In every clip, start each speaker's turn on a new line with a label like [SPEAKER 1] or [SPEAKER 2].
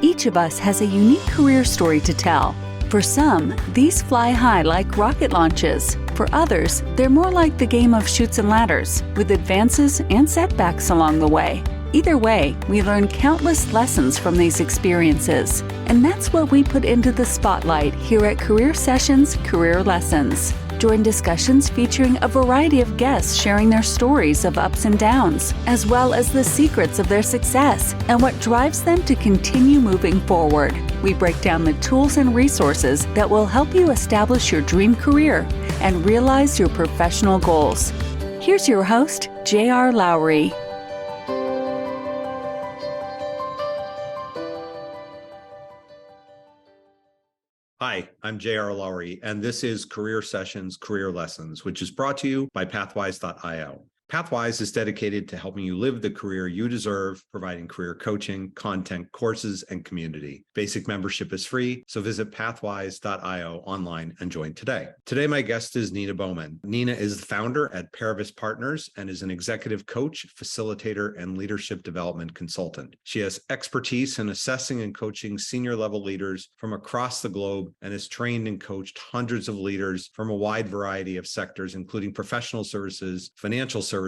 [SPEAKER 1] Each of us has a unique career story to tell. For some, these fly high like rocket launches. For others, they're more like the game of chutes and ladders, with advances and setbacks along the way. Either way, we learn countless lessons from these experiences. And that's what we put into the spotlight here at Career Sessions Career Lessons. Join discussions featuring a variety of guests sharing their stories of ups and downs, as well as the secrets of their success and what drives them to continue moving forward. We break down the tools and resources that will help you establish your dream career and realize your professional goals. Here's your host, J.R. Lowry.
[SPEAKER 2] Hi, I'm J.R. Lowry, and this is Career Sessions Career Lessons, which is brought to you by Pathwise.io. Pathwise is dedicated to helping you live the career you deserve, providing career coaching, content, courses, and community. Basic membership is free, so visit Pathwise.io online and join today. Today, my guest is Nina Bowman. Nina is the founder at Paravis Partners and is an executive coach, facilitator, and leadership development consultant. She has expertise in assessing and coaching senior-level leaders from across the globe and has trained and coached hundreds of leaders from a wide variety of sectors, including professional services, financial services,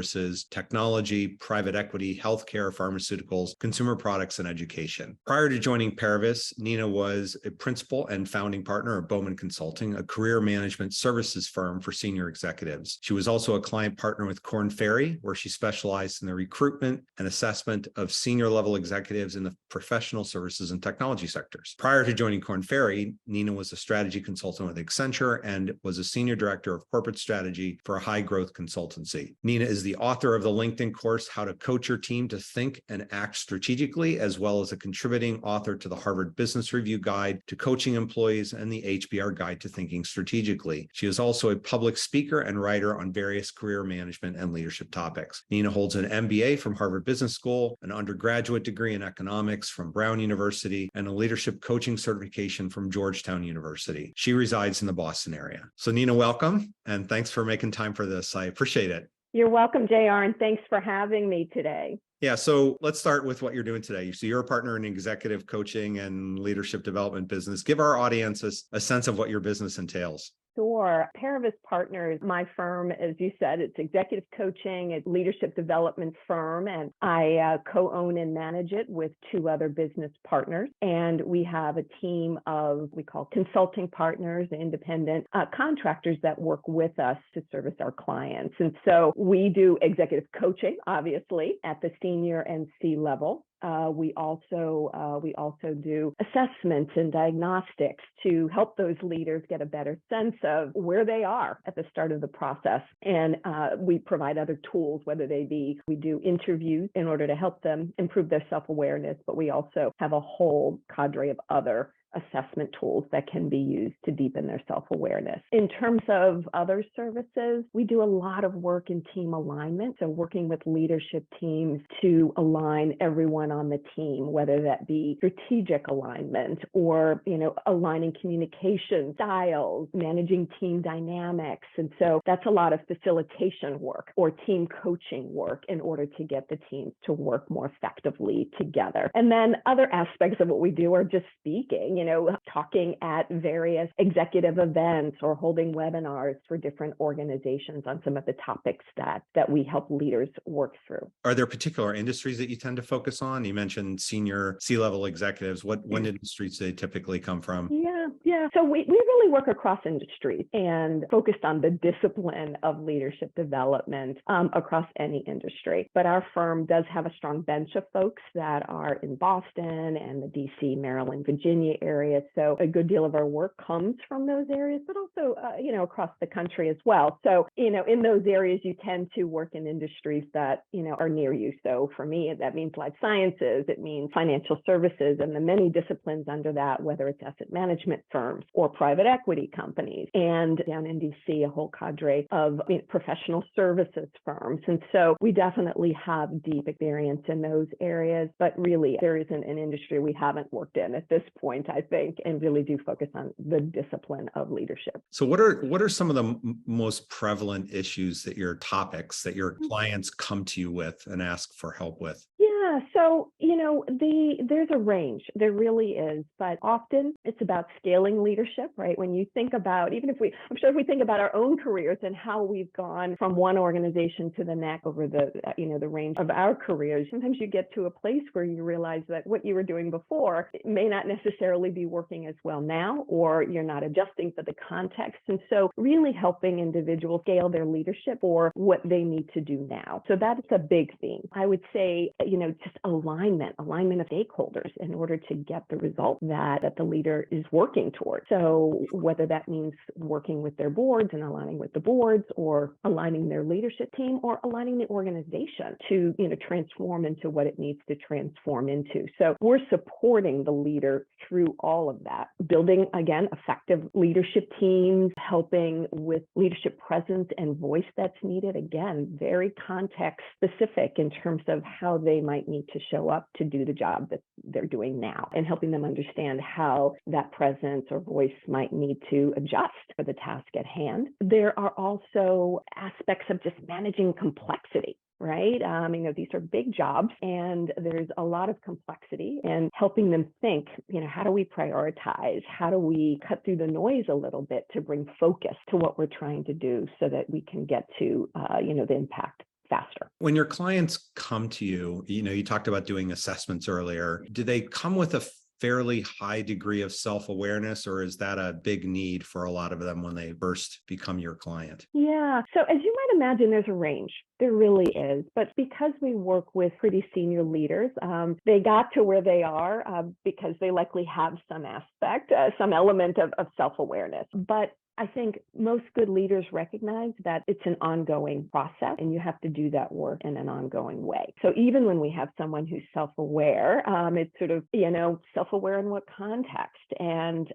[SPEAKER 2] technology, private equity, healthcare, pharmaceuticals, consumer products, and education. Prior to joining Paravis, Nina was a principal and founding partner of Bowman Consulting, a career management services firm for senior executives. She was also a client partner with Korn Ferry, where she specialized in the recruitment and assessment of senior level executives in the professional services and technology sectors. Prior to joining Korn Ferry, Nina was a strategy consultant with Accenture and was a senior director of corporate strategy for a high growth consultancy. Nina is the author of the LinkedIn course, How to Coach Your Team to Think and Act Strategically, as well as a contributing author to the Harvard Business Review Guide to Coaching Employees and the HBR Guide to Thinking Strategically. She is also a public speaker and writer on various career management and leadership topics. Nina holds an MBA from Harvard Business School, an undergraduate degree in economics from Brown University, and a leadership coaching certification from Georgetown University. She resides in the Boston area. So Nina, welcome, and thanks for making time for this. I appreciate it.
[SPEAKER 3] You're welcome, JR, and thanks for having me today.
[SPEAKER 2] Yeah, so let's start with what you're doing today. So you're a partner in executive coaching and leadership development business. Give our audience a sense of what your business entails.
[SPEAKER 3] Sure. Paravis Partners, my firm, as you said, it's executive coaching, it's leadership development firm, and I co-own and manage it with two other business partners. And we have a team of, we call consulting partners, independent contractors that work with us to service our clients. And so we do executive coaching, obviously, at the senior and C level. We also do assessments and diagnostics to help those leaders get a better sense of where they are at the start of the process. And we provide other tools, whether they be, we do interviews in order to help them improve their self-awareness, but we also have a whole cadre of other assessment tools that can be used to deepen their self-awareness. In terms of other services, we do a lot of work in team alignment. So working with leadership teams to align everyone on the team, whether that be strategic alignment or, aligning communication styles, managing team dynamics. And so that's a lot of facilitation work or team coaching work in order to get the teams to work more effectively together. And then other aspects of what we do are just speaking, talking at various executive events or holding webinars for different organizations on some of the topics that we help leaders work through.
[SPEAKER 2] Are there particular industries that you tend to focus on? You mentioned senior C-level executives. What industries do they typically come from?
[SPEAKER 3] Yeah. So we really work across industries and focused on the discipline of leadership development across any industry. But our firm does have a strong bench of folks that are in Boston and the DC, Maryland, Virginia area. So a good deal of our work comes from those areas, but also, across the country as well. So, in those areas, you tend to work in industries that, are near you. So for me, that means life sciences, it means financial services, and the many disciplines under that, whether it's asset management firms or private equity companies. And down in DC, a whole cadre of professional services firms. And so we definitely have deep experience in those areas, but really there isn't an industry we haven't worked in at this point, I think, and really do focus on the discipline of leadership.
[SPEAKER 2] So what are some of the most prevalent issues that your clients come to you with and ask for help with?
[SPEAKER 3] Yeah. So, There's a range. There really is, but often it's about scaling leadership, right? When you think about, I'm sure if we think about our own careers and how we've gone from one organization to the next over the range of our careers, sometimes you get to a place where you realize that what you were doing before may not necessarily be working as well now, or you're not adjusting for the context. And so really helping individuals scale their leadership for what they need to do now. So that's a big theme. I would say, just alignment of stakeholders in order to get the result that the leader is working towards. So whether that means working with their boards and aligning with the boards, or aligning their leadership team, or aligning the organization to, transform into what it needs to transform into. So we're supporting the leader through all of that, building, again, effective leadership teams, helping with leadership presence and voice that's needed. Again, very context specific in terms of how they might need to show up to do the job that they're doing now, and helping them understand how that presence or voice might need to adjust for the task at hand. There are also aspects of just managing complexity, right? These are big jobs and there's a lot of complexity, and helping them think, how do we prioritize? How do we cut through the noise a little bit to bring focus to what we're trying to do so that we can get to, the impact faster.
[SPEAKER 2] When your clients come to you, you talked about doing assessments earlier. Do they come with a fairly high degree of self-awareness, or is that a big need for a lot of them when they first become your client?
[SPEAKER 3] Yeah. So as you might imagine, there's a range. There really is. But because we work with pretty senior leaders, they got to where they are because they likely have some aspect, some element of self-awareness. But I think most good leaders recognize that it's an ongoing process, and you have to do that work in an ongoing way. So even when we have someone who's self-aware, it's sort of, self-aware in what context, and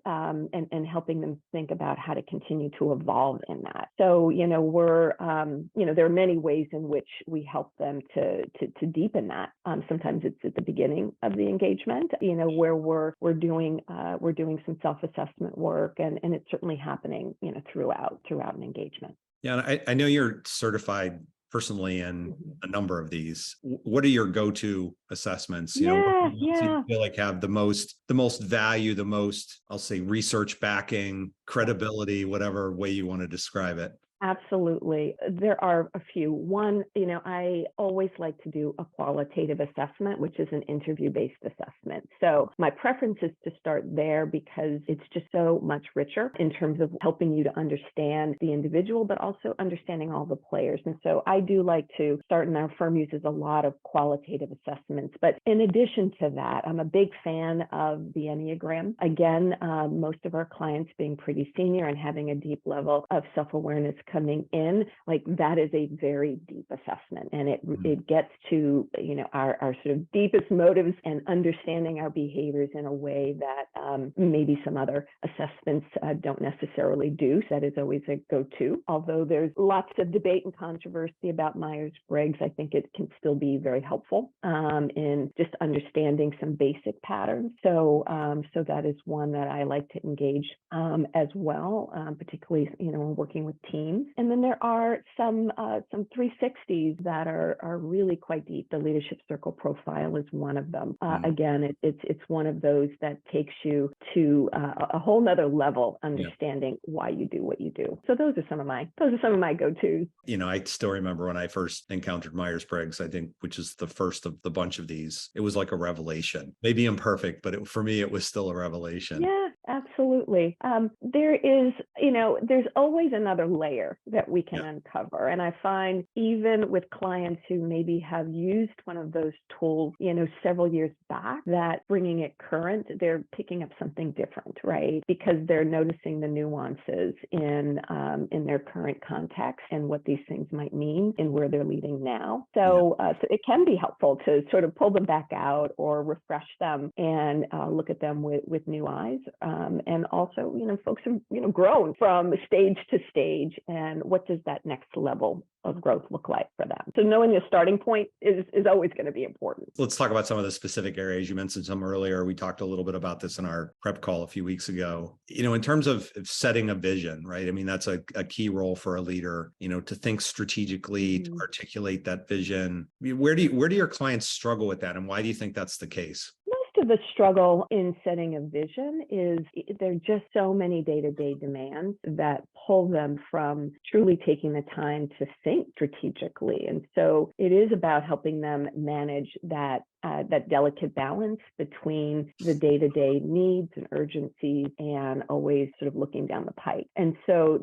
[SPEAKER 3] helping them think about how to continue to evolve in that. So, we're, there are many ways in which we help them to deepen that. Sometimes it's at the beginning of the engagement, where we're doing some self-assessment work, and it's certainly happening throughout an engagement.
[SPEAKER 2] Yeah, and I know you're certified personally in a number of these. What are your go-to assessments?
[SPEAKER 3] Yeah.
[SPEAKER 2] You feel like have the most value, the most, I'll say, research backing, credibility, whatever way you want to describe it?
[SPEAKER 3] Absolutely. There are a few. One, I always like to do a qualitative assessment, which is an interview-based assessment. So my preference is to start there because it's just so much richer in terms of helping you to understand the individual, but also understanding all the players. And so I do like to start, and our firm uses a lot of qualitative assessments. But in addition to that, I'm a big fan of the Enneagram. Again, most of our clients being pretty senior and having a deep level of self-awareness coming in, like that is a very deep assessment, and it gets to our sort of deepest motives and understanding our behaviors in a way that maybe some other assessments don't necessarily do. So that is always a go-to. Although there's lots of debate and controversy about Myers-Briggs, I think it can still be very helpful in just understanding some basic patterns. So that is one that I like to engage as well, particularly when working with teams. And then there are some 360s that are really quite deep. The Leadership Circle profile is one of them. Again, it's one of those that takes you to a whole nother level, understanding why you do what you do. So those are some of my go-tos.
[SPEAKER 2] I still remember when I first encountered Myers-Briggs, I think, which is the first of the bunch of these. It was like a revelation. Maybe imperfect, but for me, it was still a revelation.
[SPEAKER 3] Yeah, absolutely. There's always another layer that we can uncover. And I find even with clients who maybe have used one of those tools, several years back, that bringing it current, they're picking up something different, right? Because they're noticing the nuances in their current context and what these things might mean and where they're leading now. So it can be helpful to sort of pull them back out or refresh them and look at them with new eyes. And also, folks have, grown from stage to stage. And what does that next level of growth look like for them? So knowing the starting point is always going to be important.
[SPEAKER 2] Let's talk about some of the specific areas. You mentioned some earlier. We talked a little bit about this in our prep call a few weeks ago. In terms of setting a vision, right? I mean, that's a key role for a leader, to think strategically, to articulate that vision. Where do your clients struggle with that? And why do you think that's the case?
[SPEAKER 3] Most of the struggle in setting a vision is there are just so many day-to-day demands that pull them from truly taking the time to think strategically. And so it is about helping them manage that delicate balance between the day-to-day needs and urgencies and always sort of looking down the pipe. And so,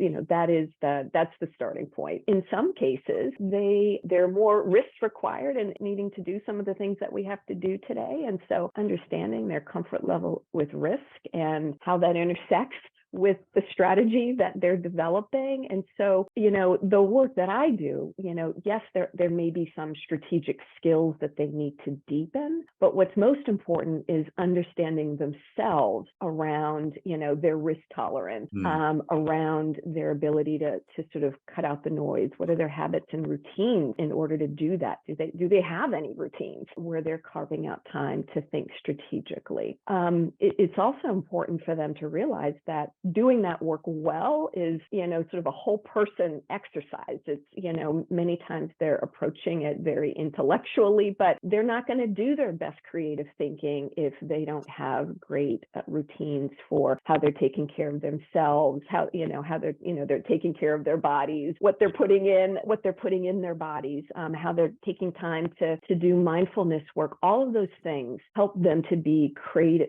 [SPEAKER 3] that's the starting point. In some cases, there are more risks required in needing to do some of the things that we have to do today. And so understanding their comfort level with risk and how that intersects with the strategy that they're developing. And so, the work that I do, yes, there may be some strategic skills that they need to deepen, but what's most important is understanding themselves around, their risk tolerance, around their ability to sort of cut out the noise. What are their habits and routines in order to do that? Do they have any routines where they're carving out time to think strategically? It's also important for them to realize that doing that work well is, sort of a whole person exercise. It's, many times they're approaching it very intellectually, but they're not going to do their best creative thinking if they don't have great routines for how they're taking care of themselves, how they're taking care of their bodies, what they're putting in their bodies, how they're taking time to do mindfulness work. All of those things help them to be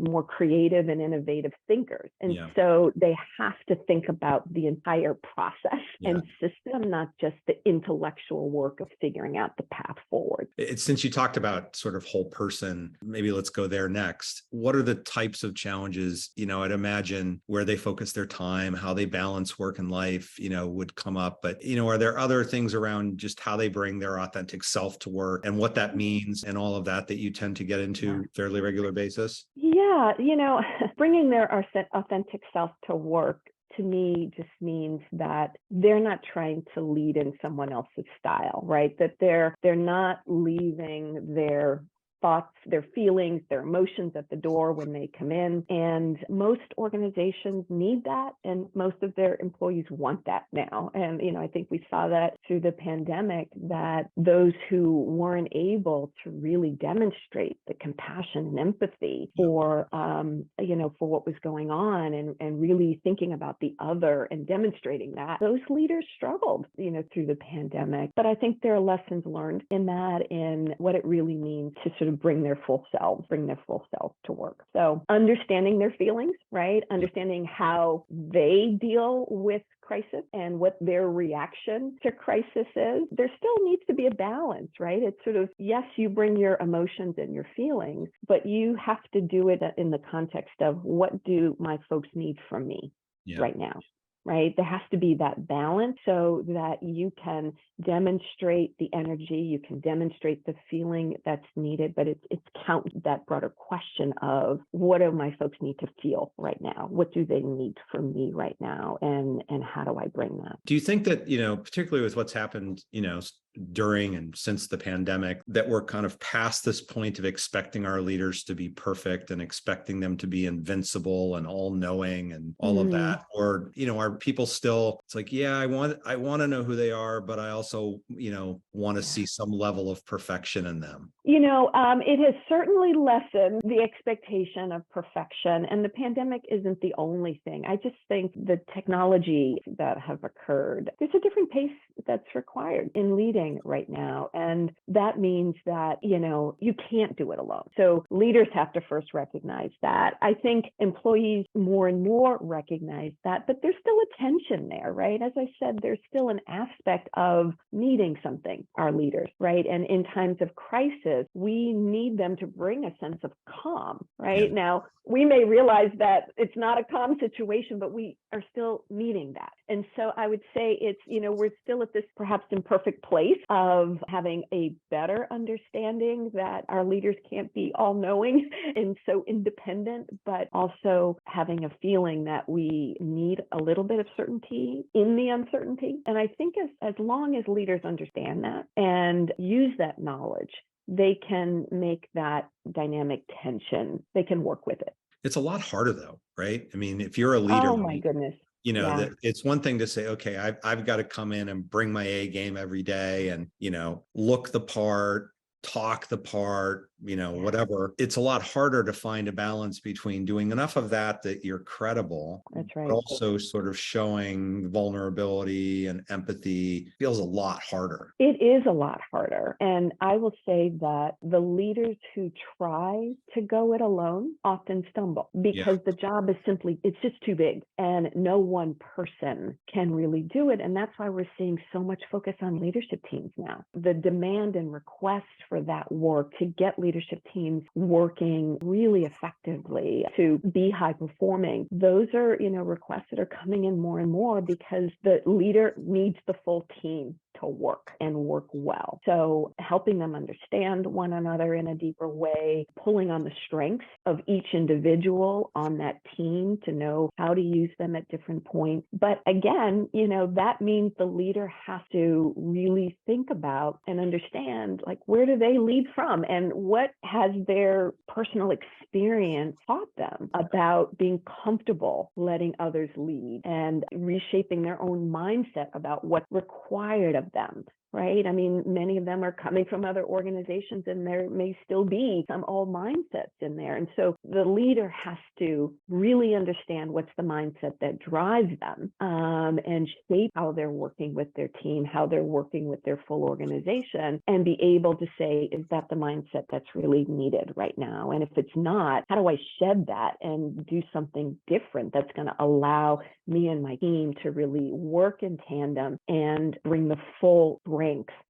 [SPEAKER 3] more creative and innovative thinkers. And so they have to think about the entire process and system, not just the intellectual work of figuring out the path forward.
[SPEAKER 2] Since you talked about sort of whole person, maybe let's go there next. What are the types of challenges, I'd imagine where they focus their time, how they balance work and life, would come up. But, are there other things around just how they bring their authentic self to work and what that means and all of that you tend to get into fairly regular basis?
[SPEAKER 3] Yeah, bringing their authentic self to work to me just means that they're not trying to lead in someone else's style, right? That they're not leaving their thoughts, their feelings, their emotions at the door when they come in. And most organizations need that. And most of their employees want that now. And, I think we saw that through the pandemic, that those who weren't able to really demonstrate the compassion and empathy for, for what was going on and really thinking about the other and demonstrating that, those leaders struggled, through the pandemic. But I think there are lessons learned in that, in what it really means to sort of bring their full selves to work. So understanding their feelings, right? Understanding how they deal with crisis and what their reaction to crisis is. There still needs to be a balance, right? It's sort of, yes, you bring your emotions and your feelings, but you have to do it in the context of, what do my folks need from me right now? Right? There has to be that balance so that you can demonstrate the energy, you can demonstrate the feeling that's needed, but it's count that broader question of, what do my folks need to feel right now? What do they need from me right now? And how do I bring that?
[SPEAKER 2] Do you think that, particularly with what's happened, during and since the pandemic, that we're kind of past this point of expecting our leaders to be perfect and expecting them to be invincible and all-knowing and all of that? Or, are people still, it's like, I want to know who they are, but I also, want to see some level of perfection in them?
[SPEAKER 3] It has certainly lessened the expectation of perfection, and the pandemic isn't the only thing. I just think the technology that have occurred, there's a different pace that's required in leading right now. And that means that, you can't do it alone. So leaders have to first recognize that. I think employees more and more recognize that, but there's still a tension there, right? As I said, there's still an aspect of needing something, our leaders, right? And in times of crisis, we need them to bring a sense of calm, right? Now, we may realize that it's not a calm situation, but we are still needing that. And so I would say it's, we're still at this perhaps imperfect place piece of having a better understanding that our leaders can't be all-knowing and so independent, but also having a feeling that we need a little bit of certainty in the uncertainty. And I think as long as leaders understand that and use that knowledge, they can make that dynamic tension, they can work with it.
[SPEAKER 2] It's a lot harder though, right? I mean, if you're a leader,
[SPEAKER 3] Oh my goodness. Yeah.
[SPEAKER 2] that it's one thing to say, okay, I've got to come in and bring my A game every day and, look the part, talk the part, whatever. It's a lot harder to find a balance between doing enough of that you're credible.
[SPEAKER 3] That's right.
[SPEAKER 2] But also sort of showing vulnerability and empathy feels a lot harder.
[SPEAKER 3] It is a lot harder. And I will say that the leaders who try to go it alone often stumble because the job is it's just too big and no one person can really do it. And that's why we're seeing so much focus on leadership teams now. The demand and request for that work to get leadership teams working really effectively to be high performing, those are, requests that are coming in more and more because the leader needs the full team to work and work well. So helping them understand one another in a deeper way, pulling on the strengths of each individual on that team to know how to use them at different points. But again, that means the leader has to really think about and understand, like, where do they lead from and what has their personal experience taught them about being comfortable letting others lead and reshaping their own mindset about what's required of them. Right? I mean, many of them are coming from other organizations and there may still be some old mindsets in there. And so the leader has to really understand what's the mindset that drives them and shape how they're working with their team, how they're working with their full organization, and be able to say, is that the mindset that's really needed right now? And if it's not, how do I shed that and do something different that's going to allow me and my team to really work in tandem and bring the full strength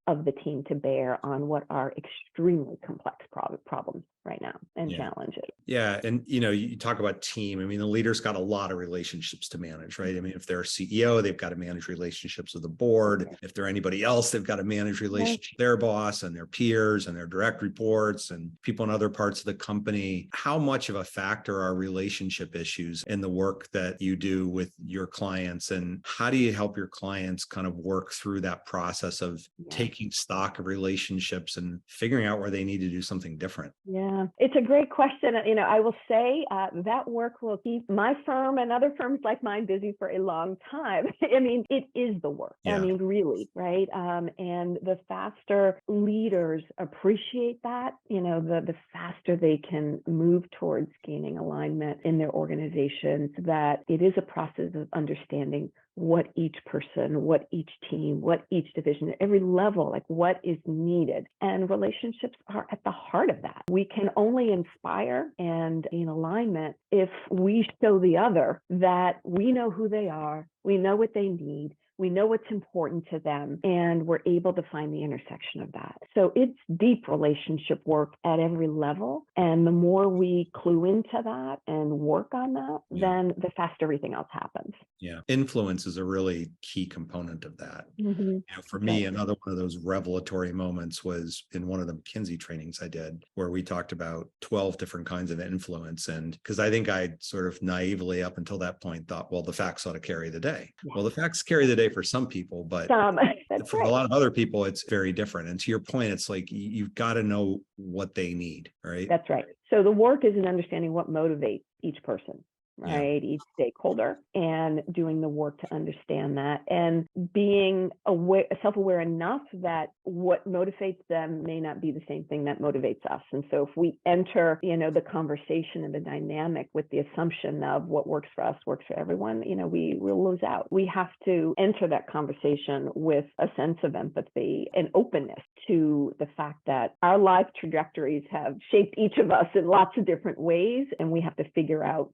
[SPEAKER 3] of the team to bear on what are extremely complex problems right now and challenges.
[SPEAKER 2] Yeah. And, you talk about team. I mean, the leader's got a lot of relationships to manage, right? I mean, if they're a CEO, they've got to manage relationships with the board. Yeah. If they're anybody else, they've got to manage relationships with their boss and their peers and their direct reports and people in other parts of the company. How much of a factor are relationship issues in the work that you do with your clients? And how do you help your clients kind of work through that process of taking stock of relationships and figuring out where they need to do something different?
[SPEAKER 3] Yeah, it's a great question. I will say that work will keep my firm and other firms like mine busy for a long time. I mean, it is the work. Yeah. I mean, really, right? And the faster leaders appreciate that, the faster they can move towards gaining alignment in their organizations, that it is a process of understanding what each person, what each team, what each division, every level, like what is needed. And relationships are at the heart of that. We can only inspire and gain alignment if we show the other that we know who they are, we know what they need, we know what's important to them, and we're able to find the intersection of that. So it's deep relationship work at every level. And the more we clue into that and work on that, then the faster everything else happens.
[SPEAKER 2] Yeah. Influence is a really key component of that. Mm-hmm. For me, another one of those revelatory moments was in one of the McKinsey trainings I did, where we talked about 12 different kinds of influence. And because I think I sort of naively up until that point thought, well, the facts ought to carry the day. Yeah. Well, the facts carry the day for some people, but for a lot of other people, it's very different. And to your point, it's like, you've got to know what they need, right?
[SPEAKER 3] That's right. So the work is in understanding what motivates each person. Right, each stakeholder, and doing the work to understand that, and being aware, self-aware enough that what motivates them may not be the same thing that motivates us. And so if we enter, the conversation and the dynamic with the assumption of what works for us works for everyone, we will lose out. We have to enter that conversation with a sense of empathy and openness to the fact that our life trajectories have shaped each of us in lots of different ways, and we have to figure out,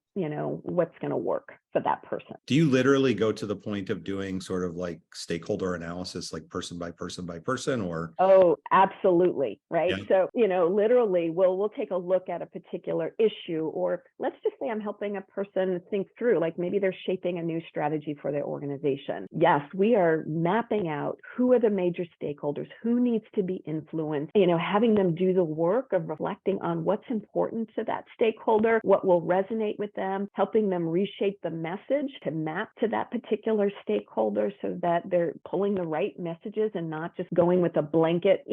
[SPEAKER 3] what's going to work for that person.
[SPEAKER 2] Do you literally go to the point of doing sort of like stakeholder analysis, like person by person by person, or?
[SPEAKER 3] Oh, absolutely. Right.
[SPEAKER 2] Yeah.
[SPEAKER 3] So, literally we'll take a look at a particular issue, or let's just say I'm helping a person think through, like maybe they're shaping a new strategy for their organization. Yes, we are mapping out who are the major stakeholders, who needs to be influenced, having them do the work of reflecting on what's important to that stakeholder, what will resonate with them, helping them reshape the message to map to that particular stakeholder so that they're pulling the right messages and not just going with a blanket,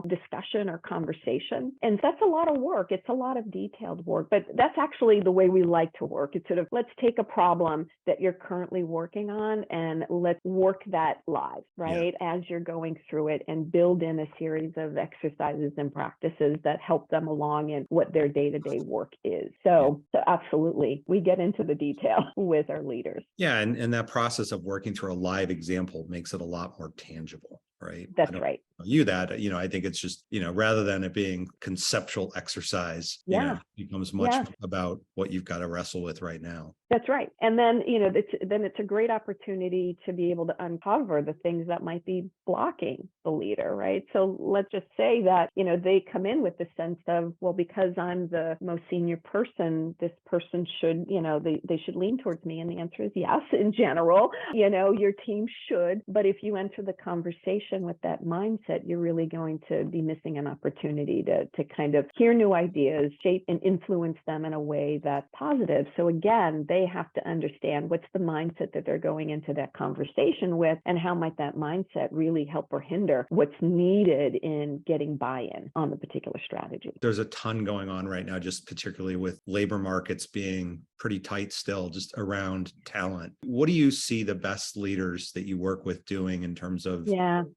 [SPEAKER 3] discussion or conversation. And that's a lot of work. It's a lot of detailed work, but that's actually the way we like to work. It's sort of, let's take a problem that you're currently working on and let's work that live, right? As you're going through it, and build in a series of exercises and practices that help them along in what their day-to-day work is. So absolutely, we get into the detail with our leaders.
[SPEAKER 2] Yeah. And that process of working through a live example makes it a lot more tangible, right?
[SPEAKER 3] That's right.
[SPEAKER 2] I think it's just, rather than it being conceptual exercise, it becomes much about what you've got to wrestle with right now.
[SPEAKER 3] That's right. And then, it's a great opportunity to be able to uncover the things that might be blocking the leader, right? So let's just say that, they come in with the sense of, well, because I'm the most senior person, this person should, they should lean towards me. And the answer is yes, in general, your team should. But if you enter the conversation with that mindset, you're really going to be missing an opportunity to kind of hear new ideas, shape and influence them in a way that's positive. So again, they have to understand what's the mindset that they're going into that conversation with, and how might that mindset really help or hinder what's needed in getting buy-in on the particular strategy.
[SPEAKER 2] There's a ton going on right now, just particularly with labor markets being pretty tight still, just around talent. What do you see the best leaders that you work with doing in terms of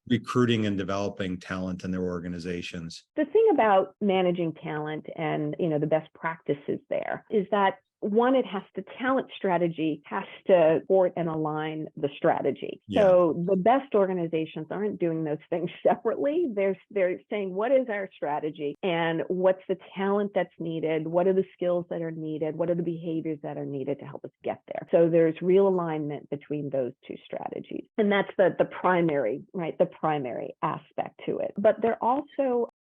[SPEAKER 2] recruiting and developing talent in their organizations?
[SPEAKER 3] The thing about managing talent and, the best practices there is that one, talent strategy has to support and align the strategy. So the best organizations aren't doing those things separately. They're saying, what is our strategy and what's the talent that's needed? What are the skills that are needed? What are the behaviors that are needed to help us get there? So there's real alignment between those two strategies. And that's the primary, right? The primary aspect to it. But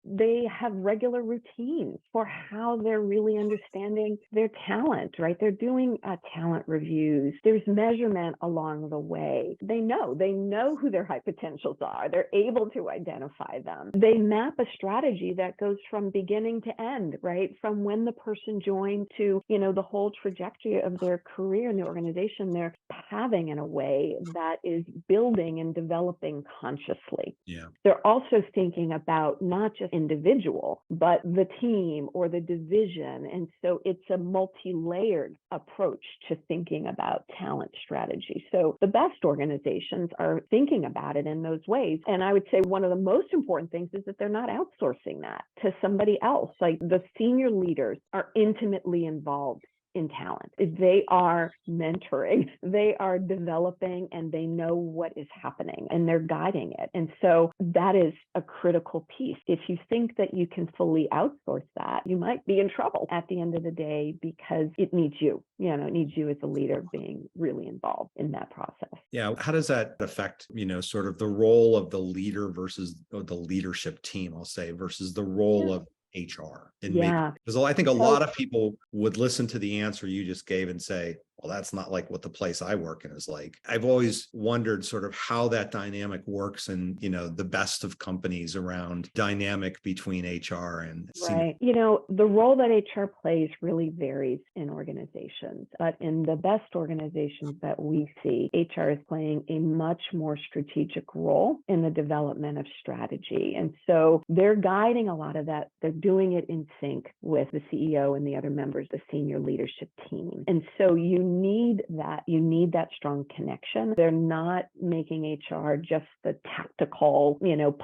[SPEAKER 3] they have regular routines for how they're really understanding their talent, right? They're doing talent reviews. There's measurement along the way. They know who their high potentials are. They're able to identify them. They map a strategy that goes from beginning to end, right? From when the person joined to, the whole trajectory of their career in the organization, they're having in a way that is building and developing consciously.
[SPEAKER 2] Yeah.
[SPEAKER 3] They're also thinking about not just individual, but the team or the division. And so it's a multi-layered approach to thinking about talent strategy. So the best organizations are thinking about it in those ways. And I would say one of the most important things is that they're not outsourcing that to somebody else. Like, the senior leaders are intimately involved in talent. They are mentoring, they are developing, and they know what is happening and they're guiding it. And so that is a critical piece. If you think that you can fully outsource that, you might be in trouble at the end of the day, because it needs you. It needs you as a leader being really involved in that process.
[SPEAKER 2] Yeah. How does that affect, sort of the role of the leader versus the leadership team, I'll say, versus the role of HR? Because I think a lot of people would listen to the answer you just gave and say, well, that's not like what the place I work in is like. I've always wondered sort of how that dynamic works in, the best of companies around dynamic between HR and
[SPEAKER 3] Right. The role that HR plays really varies in organizations, but in the best organizations that we see, HR is playing a much more strategic role in the development of strategy. And so they're guiding a lot of that. They're doing it in sync with the CEO and the other members of the senior leadership team. And so you need that strong connection. They're not making HR just the tactical,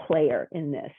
[SPEAKER 3] player in this.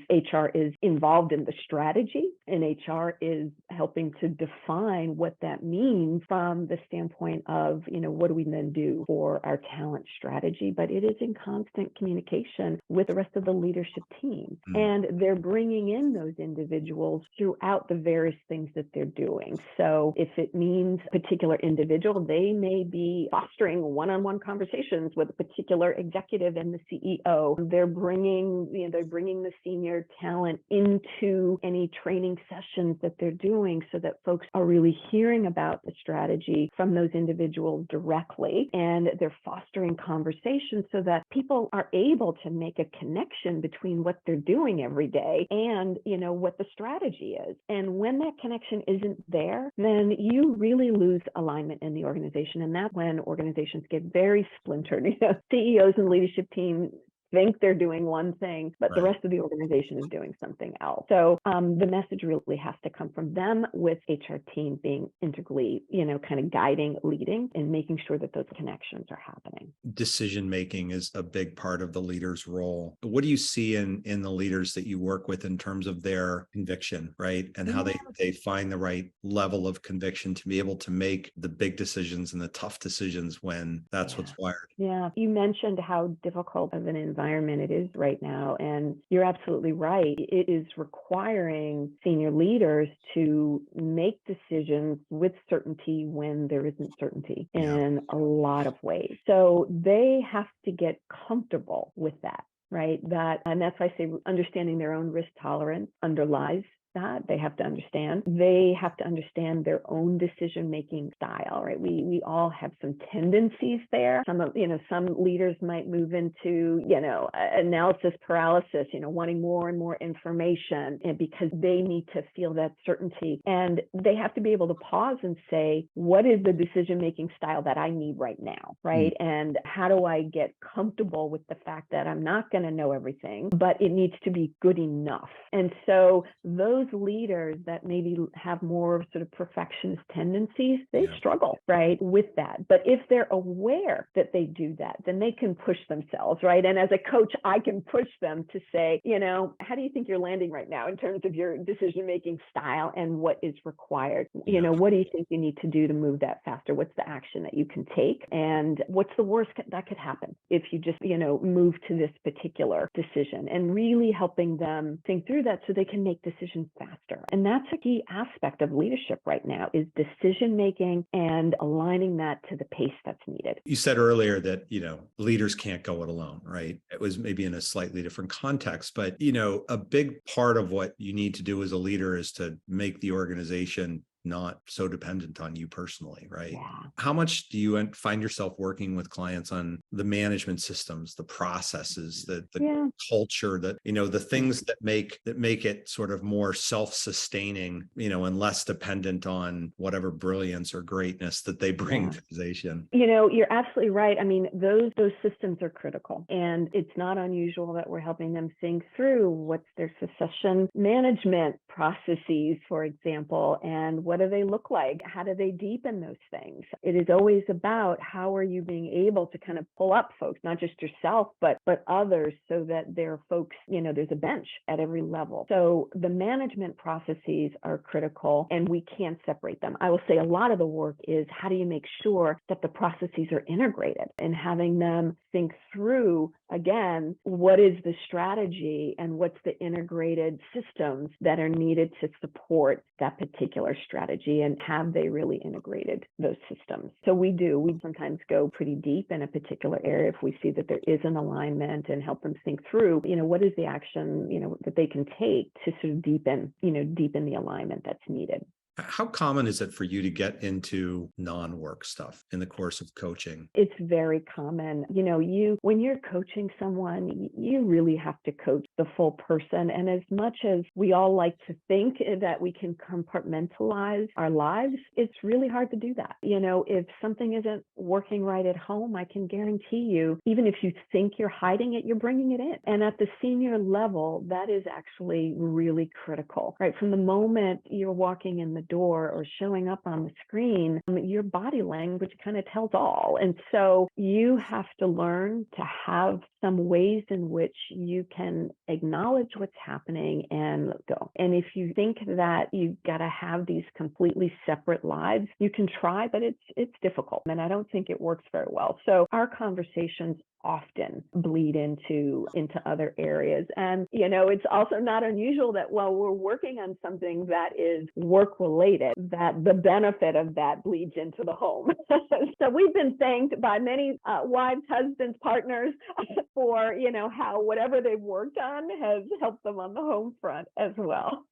[SPEAKER 3] HR is involved in the strategy, and HR is helping to define what that means from the standpoint of, what do we then do for our talent strategy? But it is in constant communication with the rest of the leadership team. And they're bringing in those individuals throughout the various things that they're doing. So if it means a particular individual individual, they may be fostering one-on-one conversations with a particular executive and the CEO. They're bringing the senior talent into any training sessions that they're doing so that folks are really hearing about the strategy from those individuals directly. And they're fostering conversations so that people are able to make a connection between what they're doing every day and, what the strategy is. And when that connection isn't there, then you really lose alignment in the organization. And that's when organizations get very splintered. CEOs and leadership teams think they're doing one thing, but the rest of the organization is doing something else. So the message really has to come from them, with HR team being integrally, kind of guiding, leading, and making sure that those connections are happening.
[SPEAKER 2] Decision making is a big part of the leader's role. What do you see in the leaders that you work with in terms of their conviction, right? And how they find the right level of conviction to be able to make the big decisions and the tough decisions when that's what's wired?
[SPEAKER 3] Yeah, you mentioned how difficult of an environment it is right now. And you're absolutely right. It is requiring senior leaders to make decisions with certainty when there isn't certainty in a lot of ways. So they have to get comfortable with that. Right. And that's why I say understanding their own risk tolerance underlies that. They have to understand. They have to understand their own decision-making style, right? We all have some tendencies there. Some leaders might move into, analysis paralysis, wanting more and more information, and because they need to feel that certainty. And they have to be able to pause and say, what is the decision-making style that I need right now, right? And how do I get comfortable with the fact that I'm not going to know everything, but it needs to be good enough. And so those leaders that maybe have more sort of perfectionist tendencies, they struggle, right, with that. But if they're aware that they do that, then they can push themselves, right? And as a coach, I can push them to say, how do you think you're landing right now in terms of your decision-making style and what is required? What do you think you need to do to move that faster? What's the action that you can take? And what's the worst that could happen if you just, move to this particular decision? And really helping them think through that so they can make decisions faster. And that's a key aspect of leadership right now, is decision making and aligning that to the pace that's needed.
[SPEAKER 2] You said earlier that, leaders can't go it alone, right? It was maybe in a slightly different context, but, a big part of what you need to do as a leader is to make the organization not so dependent on you personally, right?
[SPEAKER 3] Yeah.
[SPEAKER 2] How much do you find yourself working with clients on the management systems, the processes, the culture, that, the things that make it sort of more self-sustaining, and less dependent on whatever brilliance or greatness that they bring to the organization?
[SPEAKER 3] You're absolutely right. I mean, those systems are critical, and it's not unusual that we're helping them think through what's their succession management processes, for example, and what do they look like? How do they deepen those things? It is always about how are you being able to kind of pull up folks, not just yourself, but others, so that there are folks, there's a bench at every level. So the management processes are critical, and we can't separate them. I will say a lot of the work is how do you make sure that the processes are integrated, and having them think through, again, what is the strategy and what's the integrated systems that are needed to support that particular strategy, and have they really integrated those systems? So we sometimes go pretty deep in a particular area if we see that there is an alignment, and help them think through, what is the action, that they can take to sort of deepen the alignment that's needed.
[SPEAKER 2] How common is it for you to get into non-work stuff in the course of coaching?
[SPEAKER 3] It's very common. When you're coaching someone, you really have to coach the full person. And as much as we all like to think that we can compartmentalize our lives, it's really hard to do that. If something isn't working right at home, I can guarantee you, even if you think you're hiding it, you're bringing it in. And at the senior level, that is actually really critical, right? From the moment you're walking in the door or showing up on the screen, your body language kind of tells all. And so you have to learn to have some ways in which you can acknowledge what's happening and let go. And if you think that you've got to have these completely separate lives, you can try, but it's difficult. And I don't think it works very well. So our conversations often bleed into other areas. And, it's also not unusual that while we're working on something that is work related, related, that the benefit of that bleeds into the home. So we've been thanked by many wives, husbands, partners for, how whatever they've worked on has helped them on the home front as well.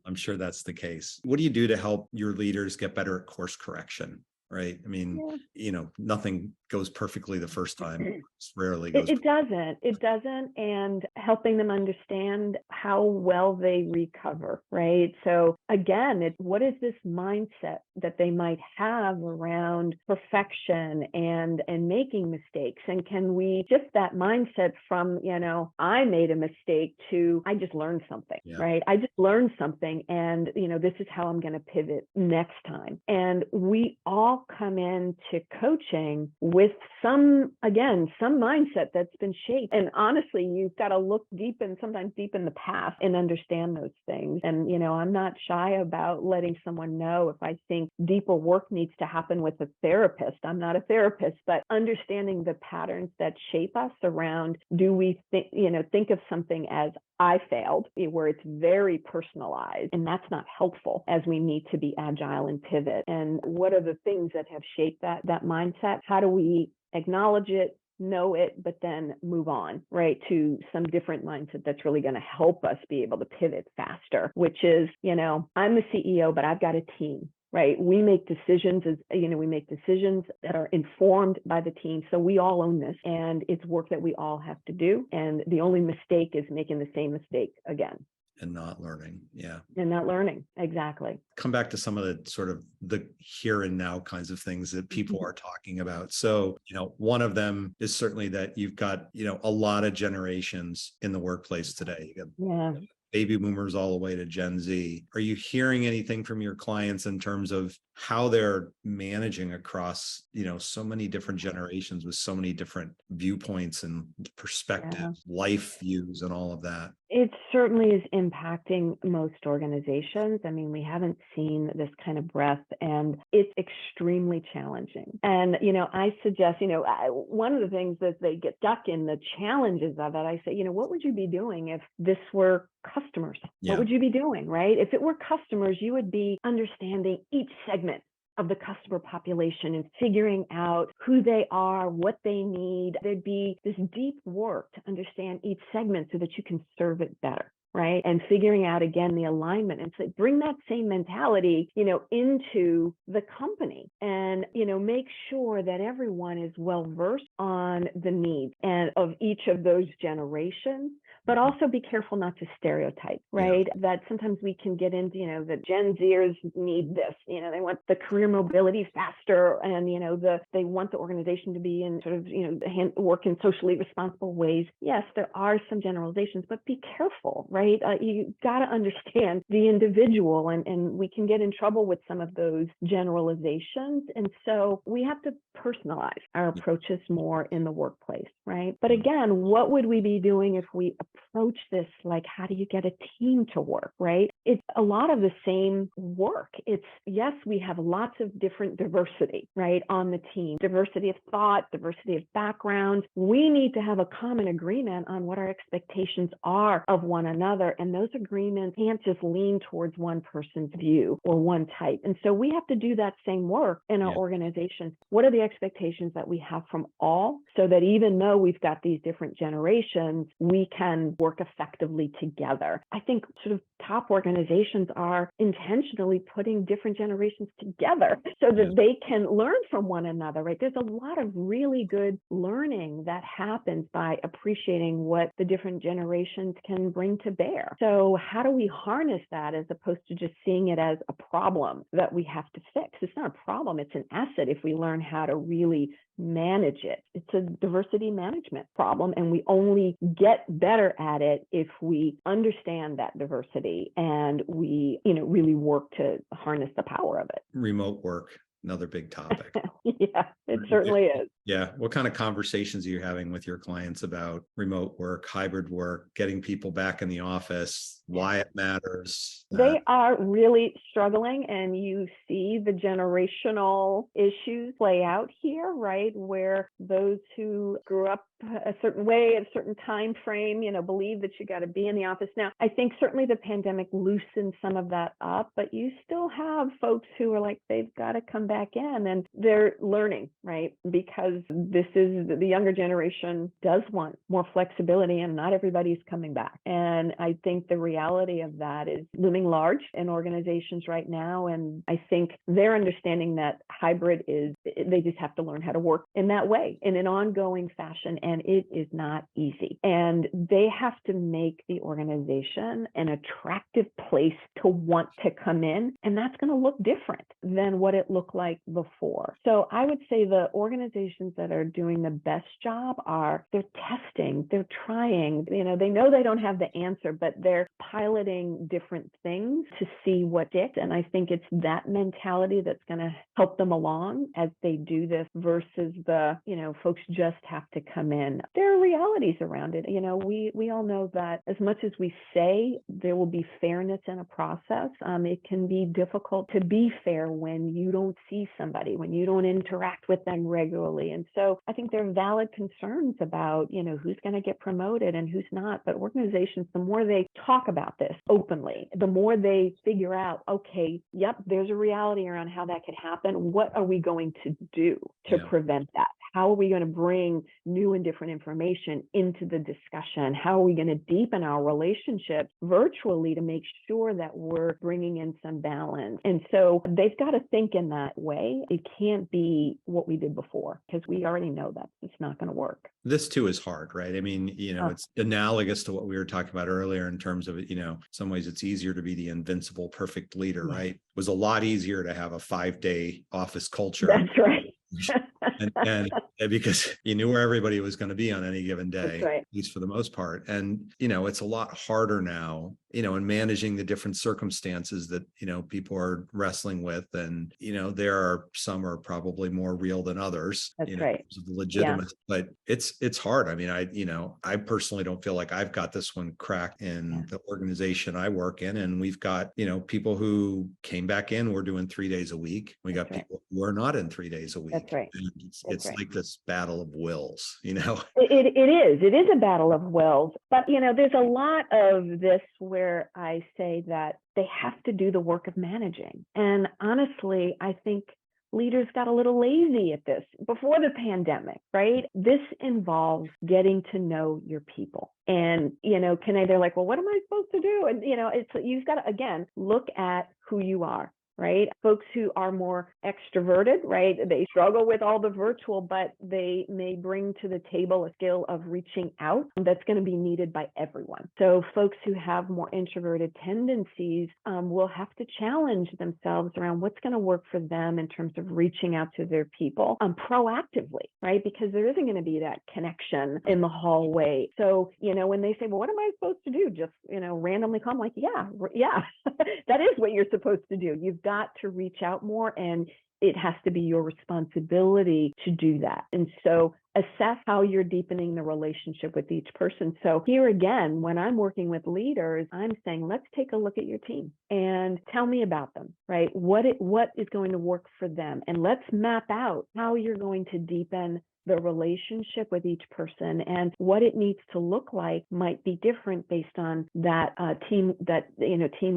[SPEAKER 2] I'm sure that's the case. What do you do to help your leaders get better at course correction? Right. I mean, nothing goes perfectly the first time. It rarely goes.
[SPEAKER 3] It doesn't. And helping them understand how well they recover. Right. So again, what is this mindset that they might have around perfection and making mistakes? And can we shift that mindset from, I made a mistake to I just learned something, right? I just learned something, and, this is how I'm going to pivot next time. And we all come into coaching with some mindset that's been shaped. And honestly, you've got to look sometimes deep in the past and understand those things. And, I'm not shy about letting someone know if I think deeper work needs to happen with a therapist. I'm not a therapist, but understanding the patterns that shape us around, do we think of something as I failed, where it's very personalized, and that's not helpful as we need to be agile and pivot. And what are the things that have shaped that mindset? How do we acknowledge it, know it, but then move on, right, to some different mindset that's really going to help us be able to pivot faster, which is, I'm the CEO, but I've got a team. Right. We make decisions that are informed by the team. So we all own this, and it's work that we all have to do. And the only mistake is making the same mistake again.
[SPEAKER 2] And not learning. Yeah.
[SPEAKER 3] And not learning. Exactly.
[SPEAKER 2] Come back to some of the sort of the here and now kinds of things that people are talking about. So, one of them is certainly that you've got, a lot of generations in the workplace today. You got baby boomers all the way to Gen Z. Are you hearing anything from your clients in terms of how they're managing across, so many different generations with so many different viewpoints and perspectives, life views, and all of that?
[SPEAKER 3] It certainly is impacting most organizations. I mean, we haven't seen this kind of breadth, and it's extremely challenging. And, I suggest, one of the things that they get stuck in the challenges of it, I say, what would you be doing if this were customers? What would you be doing, right? If it were customers, you would be understanding each segment of the customer population and figuring out who they are, what they need. There'd be this deep work to understand each segment so that you can serve it better, right? And figuring out, again, the alignment, and so bring that same mentality, into the company, and, make sure that everyone is well versed on the needs and of each of those generations. But also be careful not to stereotype, right? That sometimes we can get into, the Gen Zers need this, they want the career mobility faster, and, they want the organization to be in sort of, work in socially responsible ways. Yes, there are some generalizations, but be careful, right? You got to understand the individual, and we can get in trouble with some of those generalizations. And so we have to personalize our approaches more in the workplace, right? But again, what would we be doing if we approach this like, how do you get a team to work, right? It's a lot of the same work. It's, yes, we have lots of different diversity, right, on the team, diversity of thought, diversity of background. We need to have a common agreement on what our expectations are of one another. And those agreements can't just lean towards one person's view or one type. And so we have to do that same work in our organizations. What are the expectations that we have from all, so that even though we've got these different generations, we can work effectively together? I think sort of top organizations are intentionally putting different generations together so that they can learn from one another, right? There's a lot of really good learning that happens by appreciating what the different generations can bring to bear. So how do we harness that as opposed to just seeing it as a problem that we have to fix? It's not a problem, it's an asset if we learn how to really manage it. It's a diversity management problem, and we only get better at it if we understand that diversity and we, really work to harness the power of it.
[SPEAKER 2] Remote work, another big topic.
[SPEAKER 3] Yeah, it certainly is.
[SPEAKER 2] Yeah. What kind of conversations are you having with your clients about remote work, hybrid work, getting people back in the office, why it matters?
[SPEAKER 3] They are really struggling, and you see the generational issues play out here, right? Where those who grew up a certain way at a certain time frame, believe that you got to be in the office. Now, I think certainly the pandemic loosened some of that up, but you still have folks who are like, they've got to come back in, and they're learning, right? Because this is the younger generation does want more flexibility, and not everybody's coming back. And I think the reality of that is looming large in organizations right now. And I think they're understanding that hybrid they just have to learn how to work in that way in an ongoing fashion. And it is not easy. And they have to make the organization an attractive place to want to come in. And that's going to look different than what it looked like before. So I would say the organizations that are doing the best job they're testing, they're trying, they know they don't have the answer, but they're piloting different things to see what sticks. And I think it's that mentality that's going to help them along as they do this versus the, folks just have to come in. There are realities around it. We all know that as much as we say there will be fairness in a process, it can be difficult to be fair when you don't see somebody, when you don't interact with them regularly. And so I think there are valid concerns about, who's going to get promoted and who's not. But organizations, the more they talk about this openly, the more they figure out, okay, yep, there's a reality around how that could happen. What are we going to do to prevent that? How are we going to bring new and different information into the discussion? How are we going to deepen our relationships virtually to make sure that we're bringing in some balance? And so they've got to think in that way. It can't be what we did before, because we already know that it's not going to work.
[SPEAKER 2] This too is hard, right? I mean, it's analogous to what we were talking about earlier in terms of, some ways it's easier to be the invincible, perfect leader, right? It was a lot easier to have a 5-day office culture.
[SPEAKER 3] That's right.
[SPEAKER 2] and because you knew where everybody was going to be on any given day,
[SPEAKER 3] right.
[SPEAKER 2] at least for the most part. And, it's a lot harder now, in managing the different circumstances that, people are wrestling with. And, some are probably more real than others.
[SPEAKER 3] That's
[SPEAKER 2] in
[SPEAKER 3] right.
[SPEAKER 2] terms of the legitimate, but it's hard. I mean, I personally don't feel like I've got this one cracked in the organization I work in. And we've got, people who came back in, we're doing 3 days a week. We got people who are not in 3 days a week.
[SPEAKER 3] That's right.
[SPEAKER 2] And it's like this battle of wills,
[SPEAKER 3] It is a battle of wills. But, there's a lot of this where I say that they have to do the work of managing. And honestly, I think leaders got a little lazy at this before the pandemic, right? This involves getting to know your people. And, they're like, well, what am I supposed to do? And, you've got to, again, look at who you are. Right? Folks who are more extroverted, right? They struggle with all the virtual, but they may bring to the table a skill of reaching out that's going to be needed by everyone. So folks who have more introverted tendencies will have to challenge themselves around what's going to work for them in terms of reaching out to their people proactively, right? Because there isn't going to be that connection in the hallway. So, when they say, well, what am I supposed to do? Just, randomly call, I'm like, yeah, that is what you're supposed to do. You've got to reach out more, and it has to be your responsibility to do that. And so assess how you're deepening the relationship with each person. So here again, when I'm working with leaders, I'm saying, let's take a look at your team and tell me about them, right? What is going to work for them? And let's map out how you're going to deepen the relationship with each person, and what it needs to look like might be different based on that team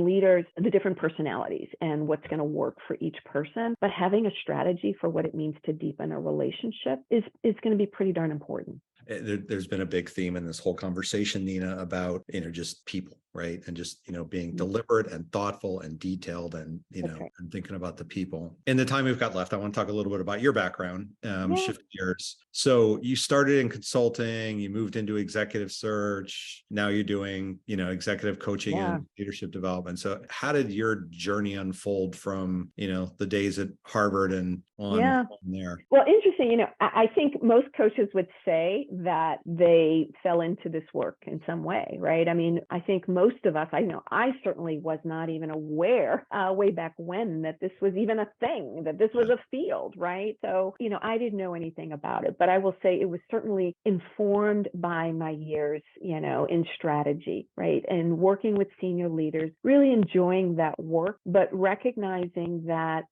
[SPEAKER 3] leaders, the different personalities, and what's going to work for each person. But having a strategy for what it means to deepen a relationship is going to be pretty darn important.
[SPEAKER 2] There's been a big theme in this whole conversation, Nina, about, just people, right? And just, being deliberate and thoughtful and detailed and, and thinking about the people. In the time we've got left, I want to talk a little bit about your background, shift gears. So you started in consulting, you moved into executive search. Now you're doing, executive coaching and leadership development. So how did your journey unfold from, the days at Harvard and on there?
[SPEAKER 3] Well, interesting. I think most coaches would say that they fell into this work in some way, right? I mean, I think most most of us, I know I certainly was not even aware way back when that this was even a thing, that this was a field, right? So, I didn't know anything about it, but I will say it was certainly informed by my years, in strategy, right? And working with senior leaders, really enjoying that work, but recognizing that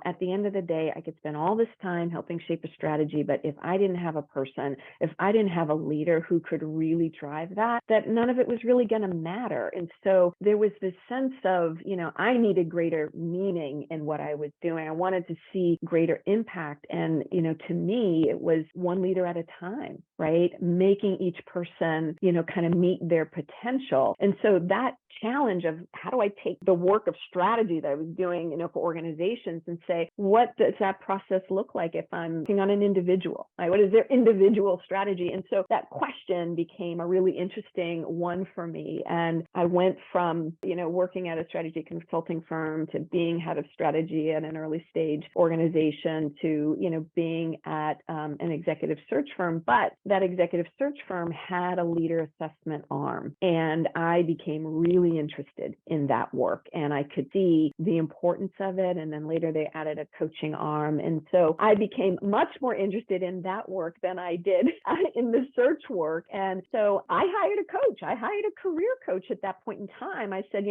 [SPEAKER 3] at the end of the day, I could spend all this time helping shape a strategy, but if I didn't have a person, if I didn't have a leader who could really drive that none of it was really going to matter. And so there was this sense of, I needed greater meaning in what I was doing. I wanted to see greater impact. And, to me, it was one leader at a time, right? Making each person, kind of meet their potential. And so that challenge of how do I take the work of strategy that I was doing, for organizations and say, what does that process look like if I'm working on an individual? Right? What is their individual strategy? And so that question became a really interesting one for me. And I went from, working at a strategy consulting firm to being head of strategy at an early stage organization to, being at an executive search firm. But that executive search firm had a leader assessment arm. And I became really interested in that work. And I could see the importance of it. And then later they added a coaching arm. And so I became much more interested in that work than I did in the search work. And so I hired a coach. I hired a career coach at that point in time. I said,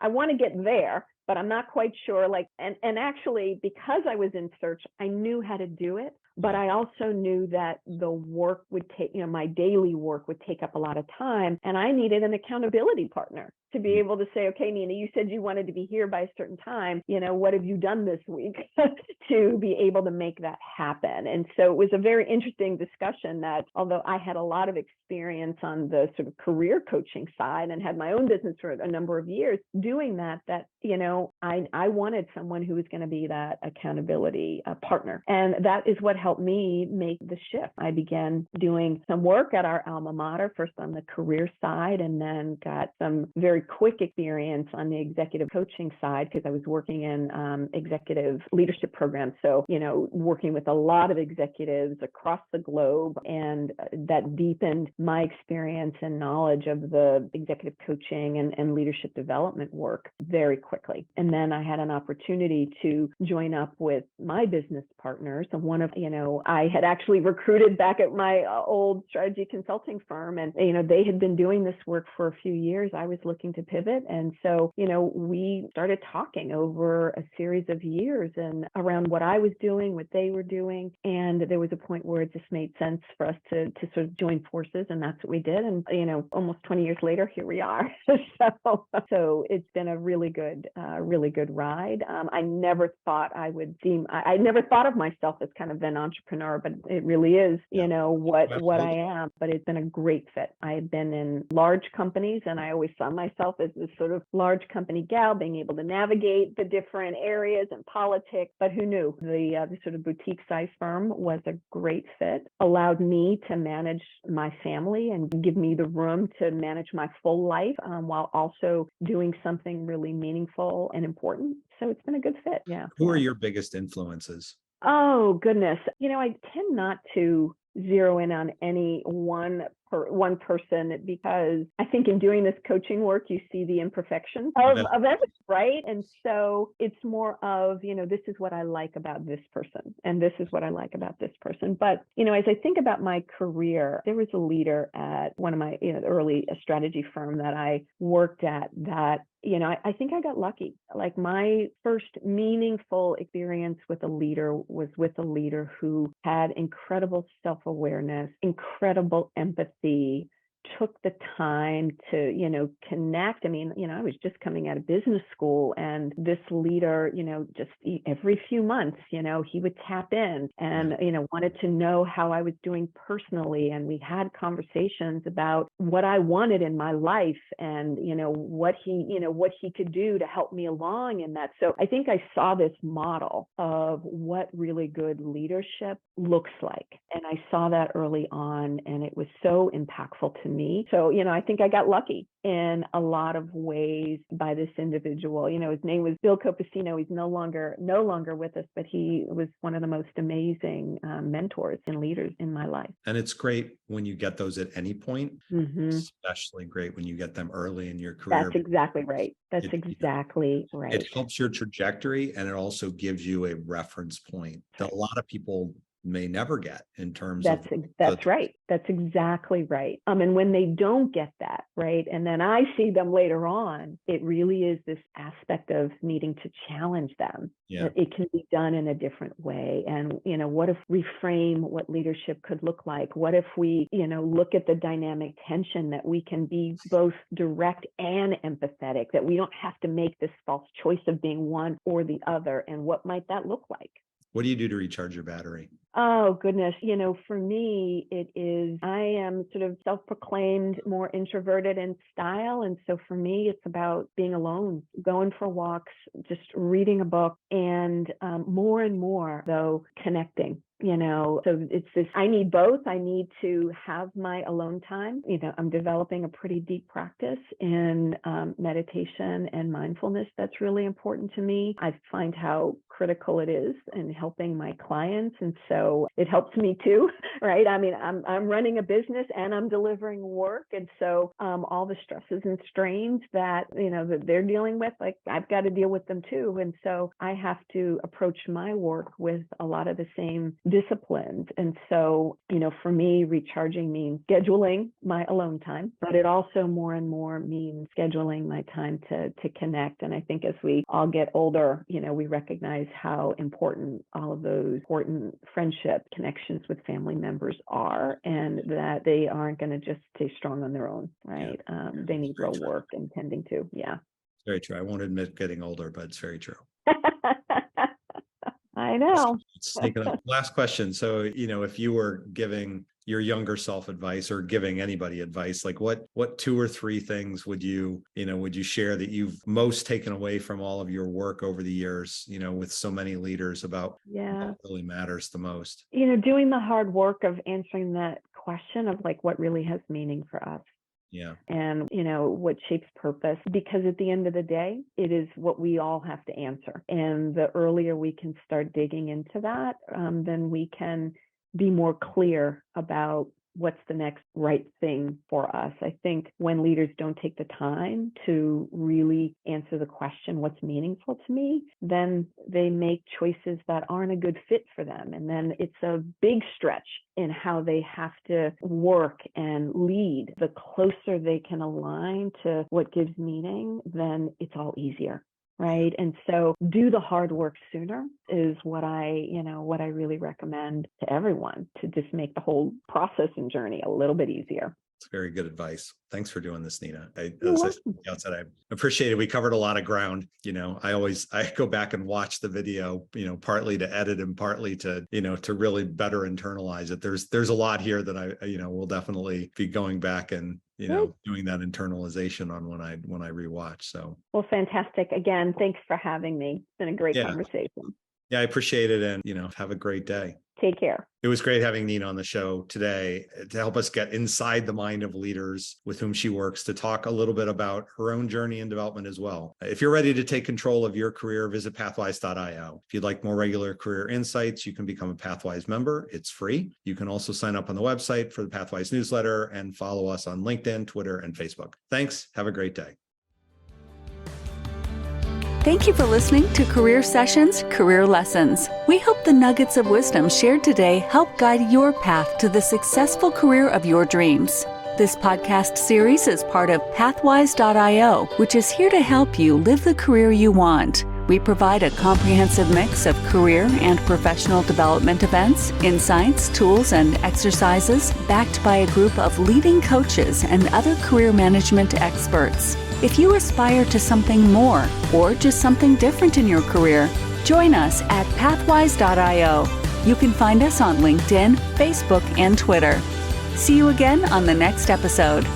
[SPEAKER 3] I want to get there, but I'm not quite sure. And actually, because I was in search, I knew how to do it. But I also knew that the work would take, my daily work would take up a lot of time. And I needed an accountability partner to be able to say, okay, Nina, you said you wanted to be here by a certain time. What have you done this week to be able to make that happen? And so it was a very interesting discussion that although I had a lot of experience on the sort of career coaching side and had my own business for a number of years doing that, I wanted someone who was going to be that accountability partner. And that is what helped me make the shift. I began doing some work at our alma mater, first on the career side, and then got some very quick experience on the executive coaching side because I was working in executive leadership programs. So, working with a lot of executives across the globe, and that deepened my experience and knowledge of the executive coaching and leadership development work very quickly. And then I had an opportunity to join up with my business partners. And one of, I had actually recruited back at my old strategy consulting firm, and, they had been doing this work for a few years. I was looking to pivot. And so, we started talking over a series of years and around what I was doing, what they were doing. And there was a point where it just made sense for us to sort of join forces. And that's what we did. And, almost 20 years later, here we are. So it's been a really good ride. I never thought I never thought of myself as kind of an entrepreneur, but it really is, what I am. But it's been a great fit. I've been in large companies, and I always saw myself as this sort of large company gal, being able to navigate the different areas and politics. But who knew? The sort of boutique size firm was a great fit, allowed me to manage my family and give me the room to manage my full life while also doing something really meaningful and important. So it's been a good fit. Yeah.
[SPEAKER 2] Who are your biggest influences?
[SPEAKER 3] Oh, goodness. I tend not to zero in on any one person, because I think in doing this coaching work, you see the imperfections of everything, right? And so it's more of, this is what I like about this person, and this is what I like about this person. But, as I think about my career, there was a leader at one of my early strategy firm that I worked at that, I think I got lucky. Like, my first meaningful experience with a leader was with a leader who had incredible self-awareness, incredible empathy, took the time to, connect. I mean, I was just coming out of business school, and this leader, just every few months, he would tap in and, wanted to know how I was doing personally. And we had conversations about what I wanted in my life and, what he could do to help me along in that. So I think I saw this model of what really good leadership looks like. And I saw that early on, and it was so impactful to me. So, I think I got lucky in a lot of ways by this individual. His name was Bill Copacino. He's no longer with us, but he was one of the most amazing mentors and leaders in my life.
[SPEAKER 2] And it's great when you get those at any point, especially great when you get them early in your career.
[SPEAKER 3] That's exactly right. Right.
[SPEAKER 2] It helps your trajectory, and it also gives you a reference point that a lot of people may never get in terms of.
[SPEAKER 3] That's right. That's exactly right. And when they don't get that, right, and then I see them later on, it really is this aspect of needing to challenge them.
[SPEAKER 2] Yeah.
[SPEAKER 3] That it can be done in a different way. And, what if we frame what leadership could look like? What if we, look at the dynamic tension that we can be both direct and empathetic, that we don't have to make this false choice of being one or the other? And what might that look like?
[SPEAKER 2] What do you do to recharge your battery?
[SPEAKER 3] Oh, goodness. For me, I am sort of self-proclaimed more introverted in style. And so for me, it's about being alone, going for walks, just reading a book, and more and more, though, connecting. So it's this, I need both. I need to have my alone time. I'm developing a pretty deep practice in meditation and mindfulness. That's really important to me. I find how critical it is in helping my clients. And so it helps me too, right? I mean, I'm running a business and I'm delivering work. And so all the stresses and strains that, that they're dealing with, like I've got to deal with them too. And so I have to approach my work with a lot of the same disciplines. And so, for me, recharging means scheduling my alone time, but it also more and more means scheduling my time to connect. And I think as we all get older, we recognize how important all of those important friendship connections with family members are, and that they aren't going to just stay strong on their own, right? Yeah. They need real work and tending to. Yeah.
[SPEAKER 2] Very true. I won't admit getting older, but it's very true.
[SPEAKER 3] I know.
[SPEAKER 2] Last question. So, if you were giving your younger self advice or giving anybody advice, like what 2 or 3 things would you share that you've most taken away from all of your work over the years, with so many leaders about what really matters the most?
[SPEAKER 3] Doing the hard work of answering that question of like, what really has meaning for us.
[SPEAKER 2] Yeah.
[SPEAKER 3] And, what shapes purpose, because at the end of the day, it is what we all have to answer. And the earlier we can start digging into that, then we can be more clear about what's the next right thing for us. I think when leaders don't take the time to really answer the question, what's meaningful to me, then they make choices that aren't a good fit for them. And then it's a big stretch in how they have to work and lead. The closer they can align to what gives meaning, then it's all easier. Right. And so do the hard work sooner is what I really recommend to everyone, to just make the whole process and journey a little bit easier.
[SPEAKER 2] It's very good advice. Thanks for doing this, Nina. As I said outside, I appreciate it. We covered a lot of ground. I go back and watch the video, partly to edit and partly to, to really better internalize it. There's a lot here that I will definitely be going back and, doing that internalization on when I rewatch. So. Well,
[SPEAKER 3] fantastic. Again, thanks for having me. It's been a great conversation.
[SPEAKER 2] Yeah, I appreciate it. And, have a great day.
[SPEAKER 3] Take care.
[SPEAKER 2] It was great having Nina on the show today to help us get inside the mind of leaders with whom she works, to talk a little bit about her own journey and development as well. If you're ready to take control of your career, visit pathwise.io. If you'd like more regular career insights, you can become a Pathwise member. It's free. You can also sign up on the website for the Pathwise newsletter and follow us on LinkedIn, Twitter, and Facebook. Thanks. Have a great day.
[SPEAKER 1] Thank you for listening to Career Sessions, Career Lessons. We hope the nuggets of wisdom shared today help guide your path to the successful career of your dreams. This podcast series is part of Pathwise.io, which is here to help you live the career you want. We provide a comprehensive mix of career and professional development events, insights, tools, and exercises backed by a group of leading coaches and other career management experts. If you aspire to something more or just something different in your career, join us at Pathwise.io. You can find us on LinkedIn, Facebook, and Twitter. See you again on the next episode.